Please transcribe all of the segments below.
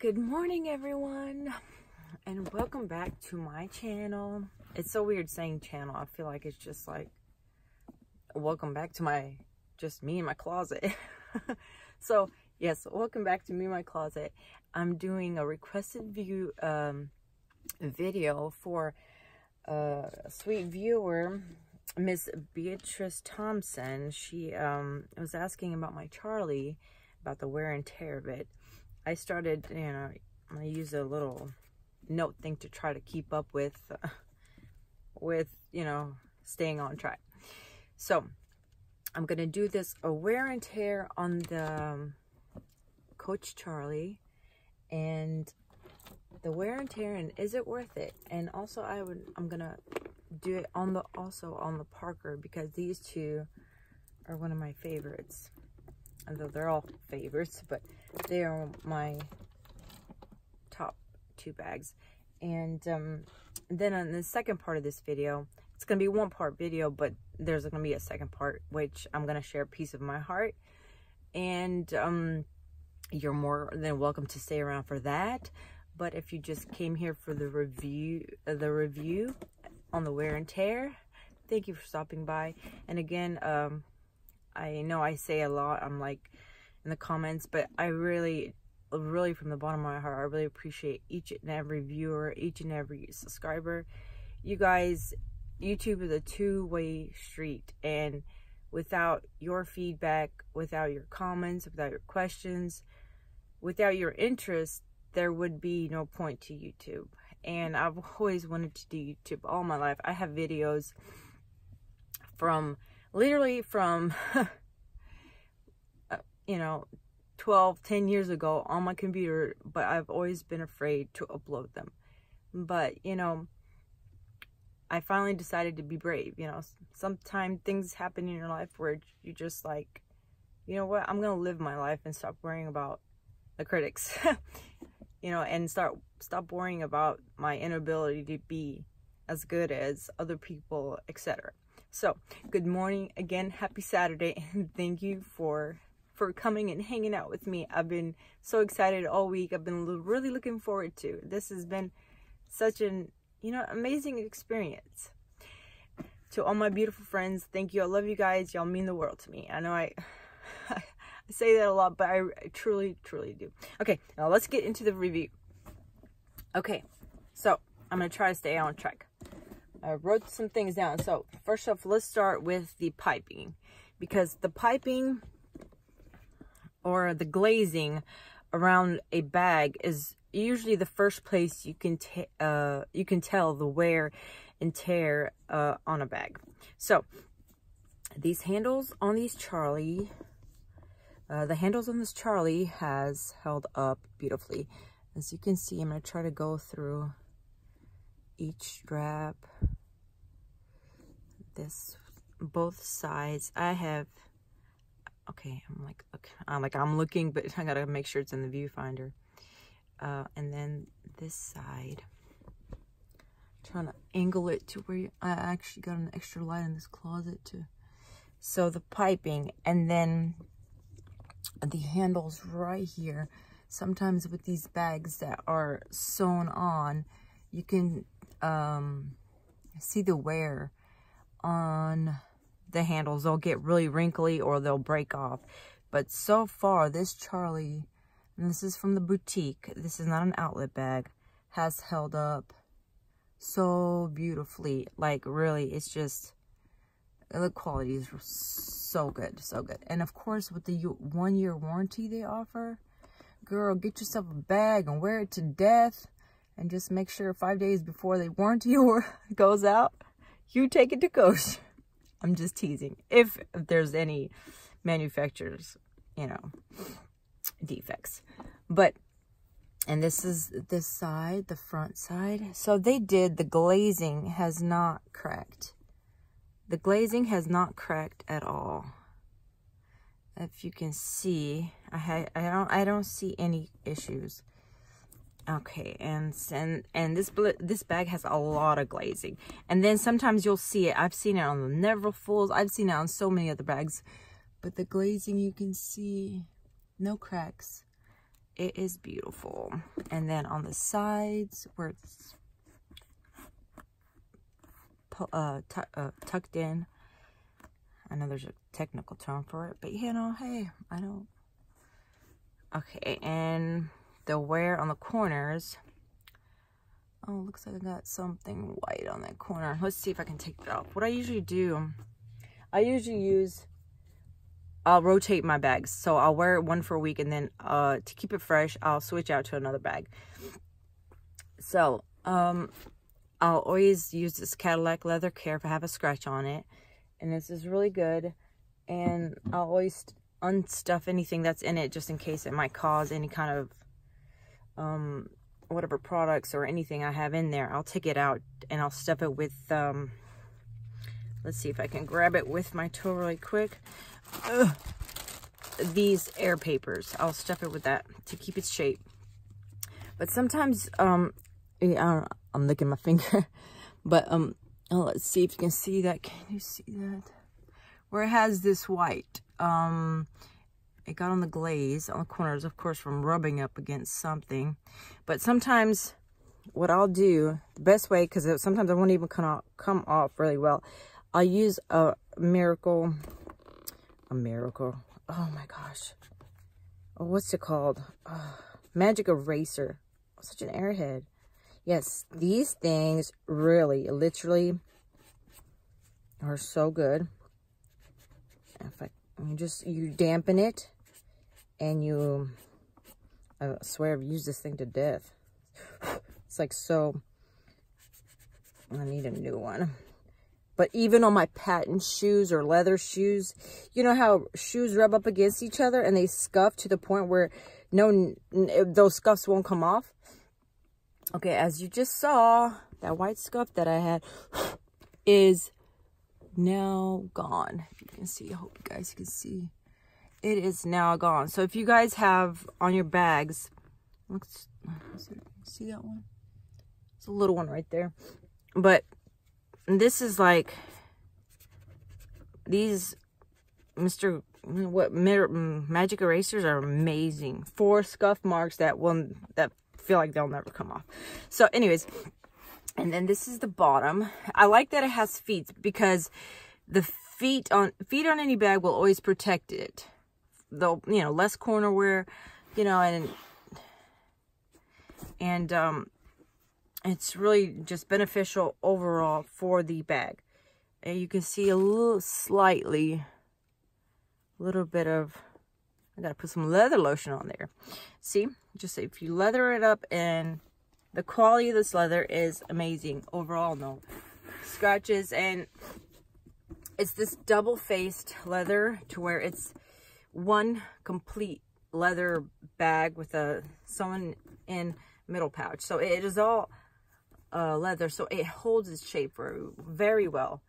Good morning, everyone, and welcome back to my channel. It's so weird saying channel. I feel like it's just like welcome back to just me in my closet. So yes, welcome back to me in my closet. I'm doing a requested video for a sweet viewer, Miss Beatrice Thompson. She was asking about my Charlie, about the wear and tear of it. I started, I use a little note thing to try to keep up with, staying on track. So I'm going to do this, a wear and tear on the Coach Charlie, and the wear and tear, and is it worth it? And also I'm going to do it on the Parker, because these two are one of my favorites. Although they're all favorites, but they are my top two bags. And then on the second part of this video, it's going to be one part video, but there's going to be a second part, which I'm going to share a piece of my heart. And you're more than welcome to stay around for that. But if you just came here for the review on the wear and tear, thank you for stopping by. And again, I know I say a lot, I'm like in the comments, but I really from the bottom of my heart, I really appreciate each and every viewer, each and every subscriber. You guys, YouTube is a two-way street, and without your feedback, without your comments, without your questions, without your interest, there would be no point to YouTube. And I've always wanted to do YouTube all my life. I have videos literally from 10 years ago on my computer, but I've always been afraid to upload them. But I finally decided to be brave. Sometimes things happen in your life where you just like, you know what, I'm gonna live my life and stop worrying about the critics. And stop worrying about my inability to be as good as other people, etc. So, good morning again, happy Saturday, and thank you for coming and hanging out with me. I've been so excited all week. I've been really looking forward to. This has been such an, amazing experience. To all my beautiful friends, thank you. I love you guys. Y'all mean the world to me. I know I say that a lot, but I truly, truly do. Okay, now let's get into the review. Okay, so I'm going to try to stay on track. I wrote some things down. So first off, let's start with the piping, because the piping or the glazing around a bag is usually the first place you can tell the wear and tear on a bag. So these handles on these Charlie, the handles on this Charlie has held up beautifully. As you can see, I'm going to try to go through each strap, both sides. I'm looking, but I gotta make sure it's in the viewfinder. And then this side, trying to angle it to where I actually got an extra light in this closet too. So the piping, and then the handles right here. Sometimes with these bags that are sewn on, you can see the wear on the handles. They'll get really wrinkly or they'll break off. But so far, this Charlie, and this is from the boutique, this is not an outlet bag, has held up so beautifully. Like, really, it's just, the quality is so good, so good. And of course, with the 1-year warranty they offer, girl, get yourself a bag and wear it to death. And just make sure 5 days before the warranty goes out, you take it to Coach. I'm just teasing. If there's any manufacturer's, defects. But, and this is this side, the front side. So the glazing has not cracked. The glazing has not cracked at all. If you can see, I don't see any issues. Okay, and this bag has a lot of glazing, and then sometimes you'll see it. I've seen it on the Neverfulls. I've seen it on so many other bags, but the glazing, you can see no cracks. It is beautiful. And then on the sides where it's tucked in, I know there's a technical term for it, but you know, hey, I don't. Okay, and the wear on the corners. Oh, looks like I got something white on that corner. Let's see if I can take that off. What I usually do, I'll rotate my bags. So I'll wear it one for a week, and then to keep it fresh, I'll switch out to another bag. So I'll always use this Cadillac leather care if I have a scratch on it. And this is really good. And I'll always unstuff anything that's in it just in case it might cause any kind of whatever products or anything I have in there. I'll take it out and I'll stuff it with let's see if I can grab it with my toe really quick. These air papers, I'll stuff it with that to keep its shape. But sometimes yeah, I'm licking my finger. But let's see if you can see that. Can you see that? Where it has this white, it got on the glaze on the corners, of course, from rubbing up against something. But sometimes what I'll do, the best way, because sometimes it won't even come off really well, I'll use a miracle. Oh my gosh. Oh, what's it called? Magic eraser. Such an airhead. Yes, these things really, literally are so good. You dampen it, and you, I swear I've used this thing to death. It's like so, I need a new one. But even on my patent shoes or leather shoes, you know how shoes rub up against each other and they scuff to the point where those scuffs won't come off? Okay, as you just saw, that white scuff that I had is now gone. If you can see, I hope you guys can see. It is now gone. So if you guys have on your bags, see that one? It's a little one right there. But this is like, these magic erasers are amazing. 4 scuff marks that feel like they'll never come off. So anyways, and then this is the bottom. I like that it has feet because the feet on any bag will always protect it. Though, you know, less corner wear, you know, and it's really just beneficial overall for the bag. And you can see a little bit of, I gotta put some leather lotion on there. See, just if you leather it up, and the quality of this leather is amazing overall. No scratches, and it's this double-faced leather to where it's one complete leather bag with a sewn in middle pouch. So it is all leather, so it holds its shape very well.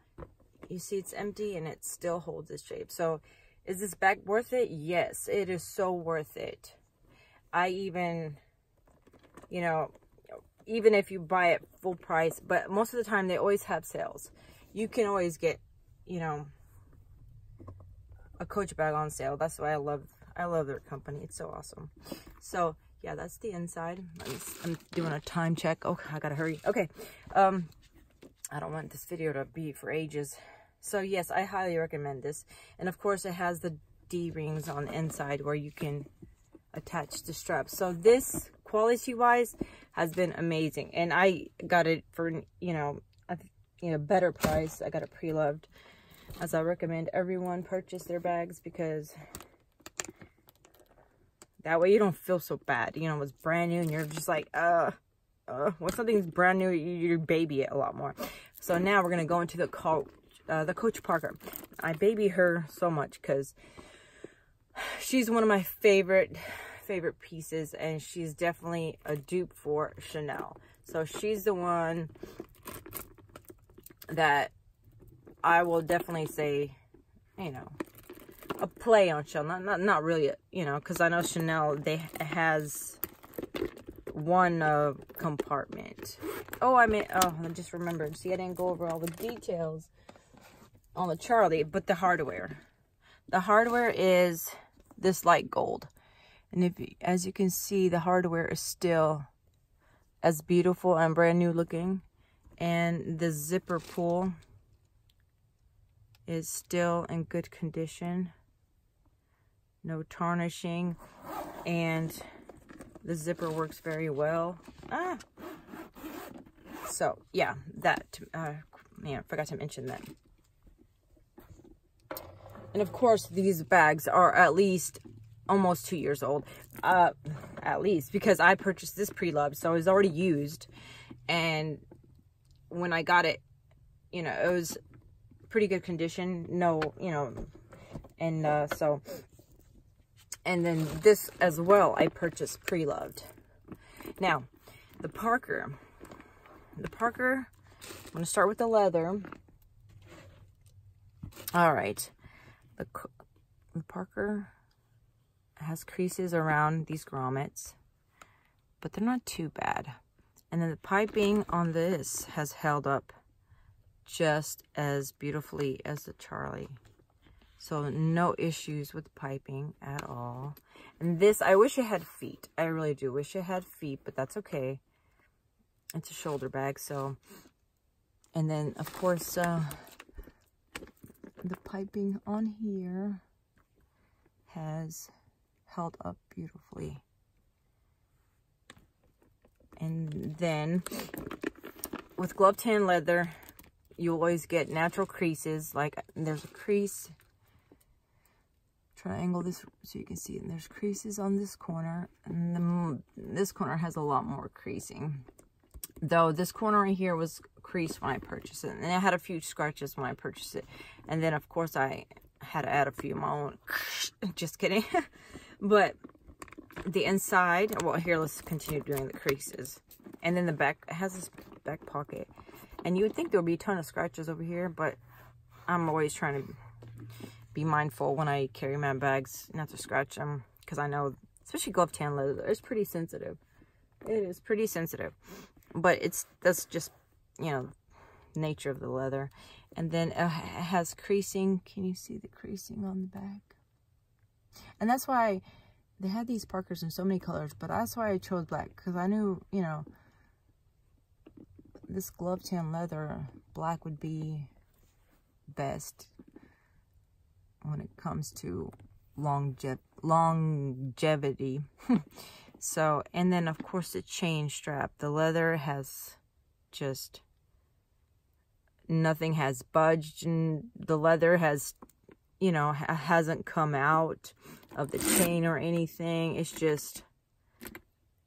You see it's empty and it still holds its shape. So is this bag worth it? Yes, it is so worth it. I even, you know, even if you buy it full price, but most of the time they always have sales. You can always get, you know, a Coach bag on sale. That's why I love their company. It's so awesome. So yeah, that's the inside. I'm doing a time check. Oh, I gotta hurry. Okay. I don't want this video to be for ages. So yes, I highly recommend this. And of course it has the D-rings on the inside where you can attach the straps. So this, quality wise, has been amazing. And I got it for, you know, a better price. I got it pre-loved, as I recommend everyone purchase their bags, because that way you don't feel so bad. You know, it's brand new and you're just like, when something's brand new, you baby it a lot more. So now we're gonna go into the Coach Parker. I baby her so much because she's one of my favorite pieces, and she's definitely a dupe for Chanel. So she's the one that I will definitely say, you know, a play on Chanel. Not really, you know, because I know Chanel, has one compartment. Oh, I just remembered. See, I didn't go over all the details on the Charlie, but the hardware. The hardware is this light gold. And as you can see, the hardware is still as beautiful and brand new looking. And the zipper pull is still in good condition. No tarnishing. And the zipper works very well. So, yeah, that, man, I forgot to mention that. And of course, these bags are at least almost 2 years old. At least, because I purchased this pre-loved, so it was already used. And when I got it, you know, it was pretty good condition. No, you know, and so, and then this as well, I purchased pre-loved. Now, the Parker, I'm going to start with the leather. All right. The Parker has creases around these grommets, but they're not too bad. And then the piping on this has held up just as beautifully as the Charlie. So no issues with piping at all. And this, I wish it had feet. I really do wish it had feet, but that's okay. It's a shoulder bag, so. And then, of course, the piping on here has held up beautifully. And then with glove tan leather, you always get natural creases. Like there's a crease. Try to angle this so you can see it. And there's creases on this corner, and this corner has a lot more creasing. Though this corner right here was creased when I purchased it, and I had a few scratches when I purchased it. And then of course I had to add a few of my own. Just kidding. But the inside, well, here, let's continue doing the creases. And then the back, it has this back pocket. And you would think there would be a ton of scratches over here, but I'm always trying to be mindful when I carry my bags not to scratch them, because I know, especially glove tan leather, it's pretty sensitive. It is pretty sensitive. But that's just, you know, nature of the leather. And then it has creasing. Can you see the creasing on the back? And that's why they had these Parkers in so many colors, but that's why I chose black, because I knew, you know, this glove tan leather, black would be best when it comes to longevity. So, and then of course the chain strap, the leather has just, nothing has budged, and the leather has, you know, hasn't come out of the chain or anything. It's just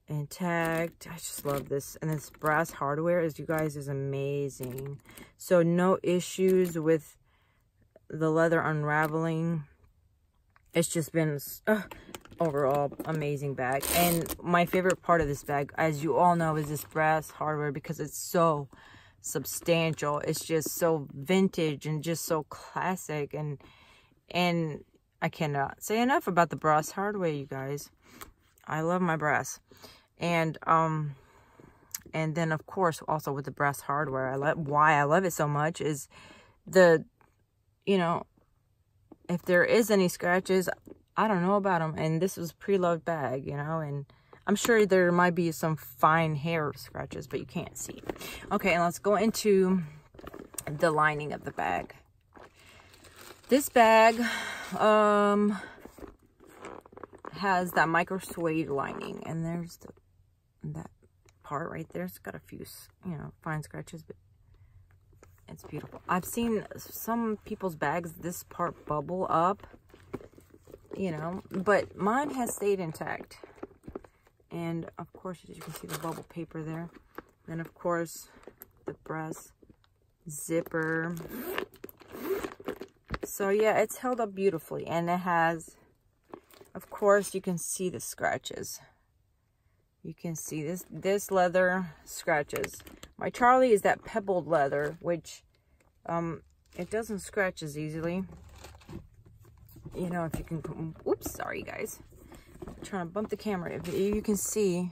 intact. I just love this. And this brass hardware, as you guys, is amazing. So no issues with the leather unraveling. It's just been overall amazing bag. And my favorite part of this bag, as you all know, is this brass hardware, because it's so substantial. It's just so vintage and just so classic, and I cannot say enough about the brass hardware, you guys. I love my brass. And then of course also with the brass hardware, why I love it so much is the, you know, if there is any scratches, I don't know about them. And this was pre-loved bag, you know, and I'm sure there might be some fine hair scratches, but you can't see. Okay, and let's go into the lining of the bag. This bag has that micro suede lining, and there's that part right there. It's got a few, you know, fine scratches, but it's beautiful. I've seen some people's bags, this part bubble up, you know, but mine has stayed intact. And of course, as you can see, the bubble paper there. Then of course, the brass zipper. So yeah, it's held up beautifully, and it has, of course, you can see the scratches. You can see this leather scratches. My Charlie is that pebbled leather, which it doesn't scratch as easily. You know, if you can, oops, sorry guys. I'm trying to bump the camera. If you can see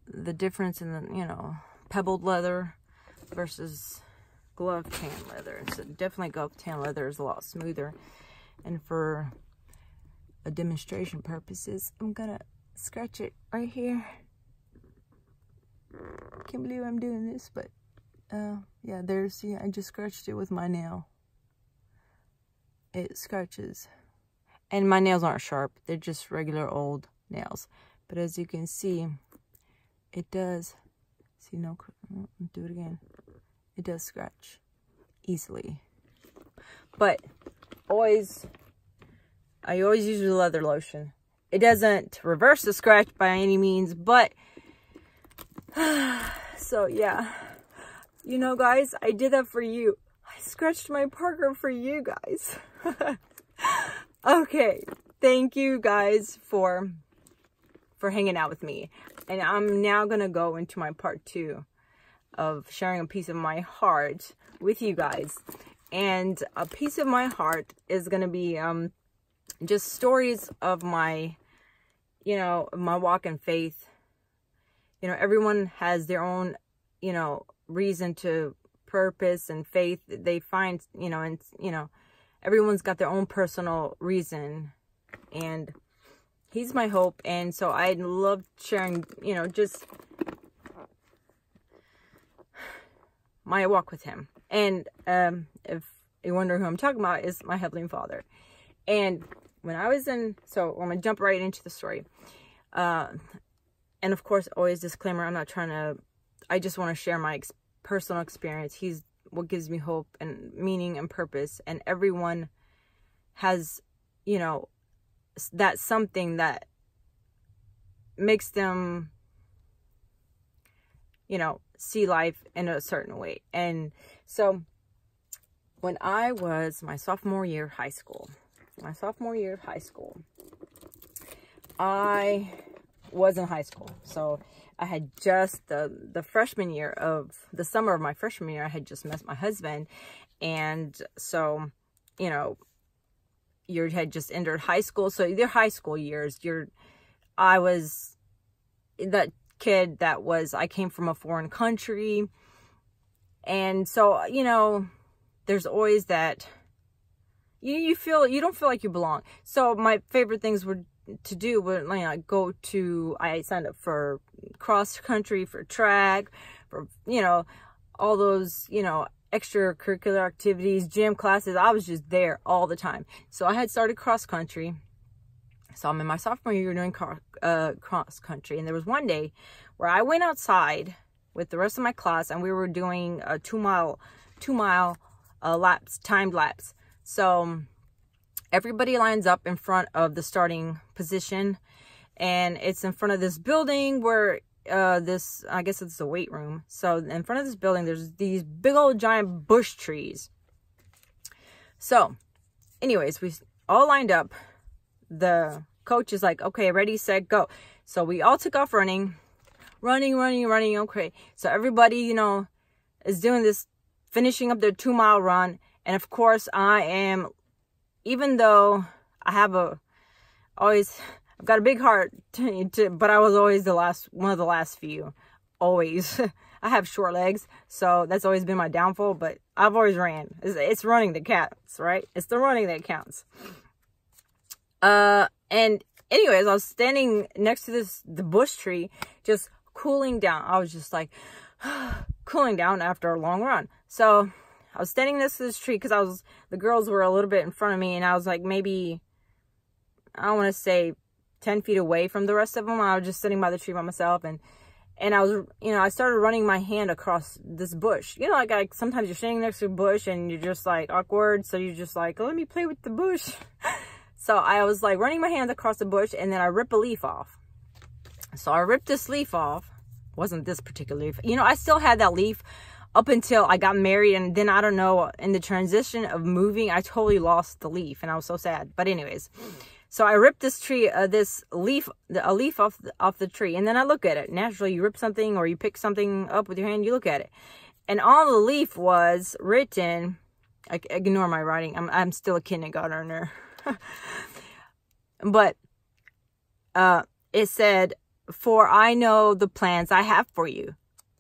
the difference in the, you know, pebbled leather versus glove tan leather. So definitely glove tan leather is a lot smoother. And for a demonstration purposes, I'm gonna scratch it right here. Can't believe I'm doing this, but yeah, see, I just scratched it with my nail. It scratches. And my nails aren't sharp. They're just regular old nails. But as you can see, it does. See, no, do it again. It does scratch easily. But I always use the leather lotion. It doesn't reverse the scratch by any means, but so yeah. You know, guys, I did that for you. I scratched my Parker for you guys. Okay, thank you guys for hanging out with me. And I'm now gonna go into my part 2 of sharing a piece of my heart with you guys. And a piece of my heart is gonna be just stories of my, you know, my walk in faith. You know, everyone has their own, you know, reason to purpose and faith they find, you know, and you know, everyone's got their own personal reason, and he's my hope. And so I love sharing, you know, just my walk with him. And if you wonder who I'm talking about, is my Heavenly Father. And when I was so I'm gonna jump right into the story, and of course, always disclaimer, I'm not trying to, I just want to share my personal experience. He's what gives me hope and meaning and purpose. And everyone has, you know, that something that makes them, you know, see life in a certain way. And so when I was my sophomore year of high school, I was in high school. So I had just the freshman year of the summer of my freshman year, I had just met my husband. And so, you know, you had just entered high school. So your high school years, I was that kid that was, I came from a foreign country. And so, you know, there's always that, you don't feel like you belong. So my favorite things were to do when I signed up for cross country, for track, for, you know, all those, you know, extracurricular activities, gym classes. I was just there all the time. So I had started cross country. So I'm in my sophomore year doing cross country. And there was one day where I went outside with the rest of my class, and we were doing a 2 mile laps, timed laps. So everybody lines up in front of the starting position, and it's in front of this building where I guess it's a weight room. So in front of this building, there's these big old giant bush trees. So anyways, we all lined up. The coach is like, okay, ready, set, go. So we all took off running. Okay. So everybody, you know, is doing this, finishing up their 2 mile run. And of course I am, even though I've got a big heart, but I was always one of the last few, always. I have short legs, so that's always been my downfall, but I've always ran. It's running that counts, right? It's the running that counts. And anyways, I was standing next to the bush tree, just cooling down. I was just like, cooling down after a long run. So I was standing next to this tree because the girls were a little bit in front of me, and I was like maybe, I don't want to say 10 feet away from the rest of them. I was just sitting by the tree by myself, and I was, you know, I started running my hand across this bush. You know, like sometimes you're standing next to a bush and you're just like awkward, so you're just like, let me play with the bush. So I was like running my hand across the bush, and then I rip a leaf off. So I ripped this leaf off. Wasn't this particular leaf. You know, I still had that leaf up until I got married, and then I don't know, in the transition of moving, I totally lost the leaf, and I was so sad. But anyways, so I ripped this tree, a leaf off the tree, and then I look at it. Naturally, you rip something or you pick something up with your hand, you look at it, and on the leaf was written, ignore my writing, I'm still a kindergartner, but it said, "For I know the plans I have for you."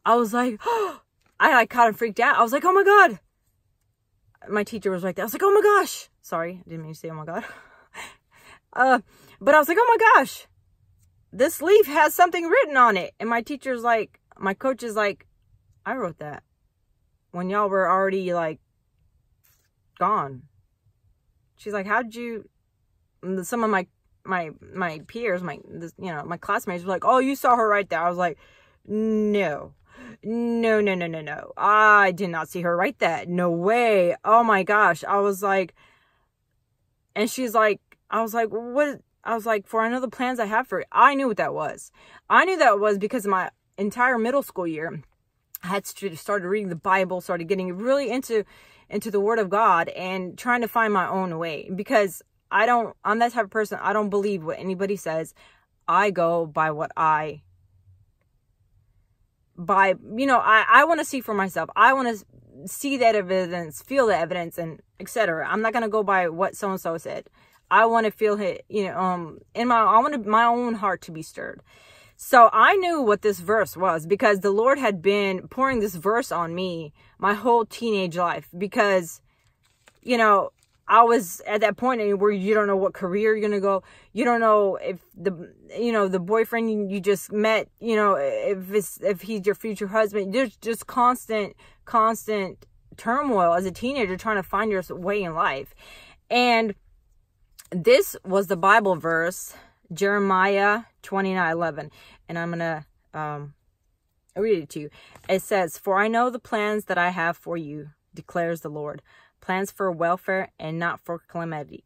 I was like, oh, I kind of freaked out. I was like, oh my God. My teacher was like that. I was like, oh my gosh. Sorry, I didn't mean to say oh my God. But I was like, oh my gosh, this leaf has something written on it. And my teacher's like, my coach is like, I wrote that when y'all were already like gone. She's like, how did you, some of my peers, my classmates were like, oh, you saw her right there. I was like, no. I did not see her write that. No way. Oh my gosh. I was like, and she's like, I was like, what? I was like, for I know the plans I have for you. I knew what that was. I knew that was because my entire middle school year, I had started reading the Bible, started getting really into the Word of God and trying to find my own way, because I'm that type of person. I don't believe what anybody says. I go by what I want to see for myself. I want to see that evidence, feel the evidence, and etc. I'm not going to go by what so-and-so said. I want to feel it, I wanted my own heart to be stirred. So I knew what this verse was, because the Lord had been pouring this verse on me my whole teenage life, because, I was at that point where you don't know what career you're going to go. You don't know if the boyfriend you just met, if he's your future husband. There's just constant turmoil as a teenager trying to find your way in life. And this was the Bible verse, Jeremiah 29:11. And I'm going to read it to you. It says, "For I know the plans that I have for you, declares the Lord. Plans for welfare and not for calamity,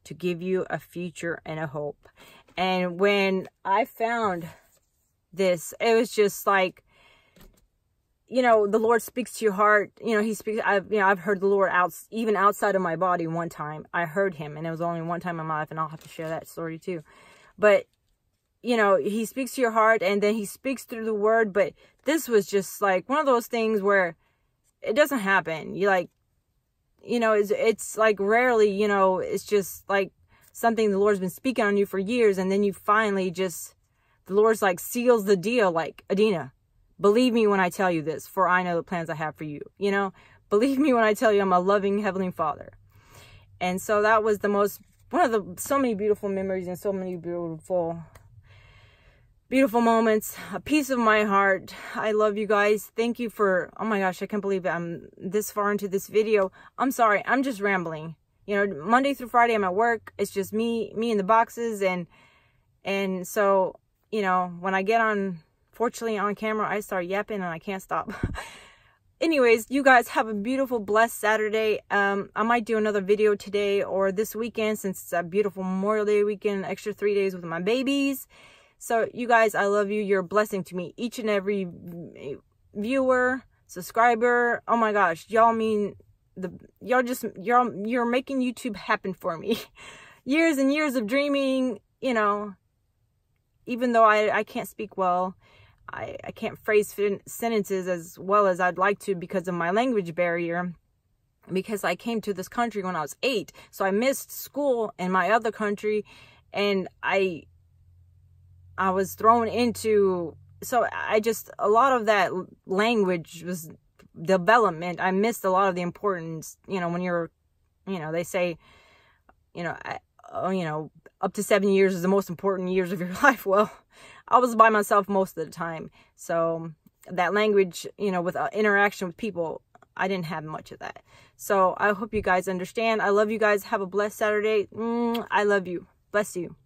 to give you a future and a hope." And when I found this, it was just like, the Lord speaks to your heart. He speaks. I've heard the Lord even outside of my body. One time I heard him, and it was only one time in my life, and I'll have to share that story too. But he speaks to your heart, and then he speaks through the word. But this was just like one of those things where it doesn't happen. It's like rarely, it's just like something the Lord's been speaking on you for years. And then you finally the Lord's like seals the deal. Like, Adina, believe me when I tell you this, for I know the plans I have for you. Believe me when I tell you I'm a loving Heavenly Father. And so that was so many beautiful memories and so many beautiful moments, a piece of my heart. I love you guys. Thank you for, oh my gosh, I can't believe I'm this far into this video. I'm sorry, I'm just rambling. Monday through Friday I'm at work. It's just me in the boxes. And so, when I get fortunately on camera, I start yapping and I can't stop. Anyways, you guys have a beautiful, blessed Saturday. I might do another video today or this weekend, since it's a beautiful Memorial Day weekend, extra 3 days with my babies. So you guys, I love you. You're a blessing to me. Each and every viewer, subscriber. Oh my gosh, y'all you're making YouTube happen for me. Years and years of dreaming, even though I can't speak well, I can't phrase sentences as well as I'd like to because of my language barrier, because I came to this country when I was 8. So I missed school in my other country, and I was thrown into, so a lot of that language was development. I missed a lot of the importance, when you're, they say, up to 7 years is the most important years of your life. Well, I was by myself most of the time. So that language, with interaction with people, I didn't have much of that. So I hope you guys understand. I love you guys. Have a blessed Saturday. I love you. Bless you.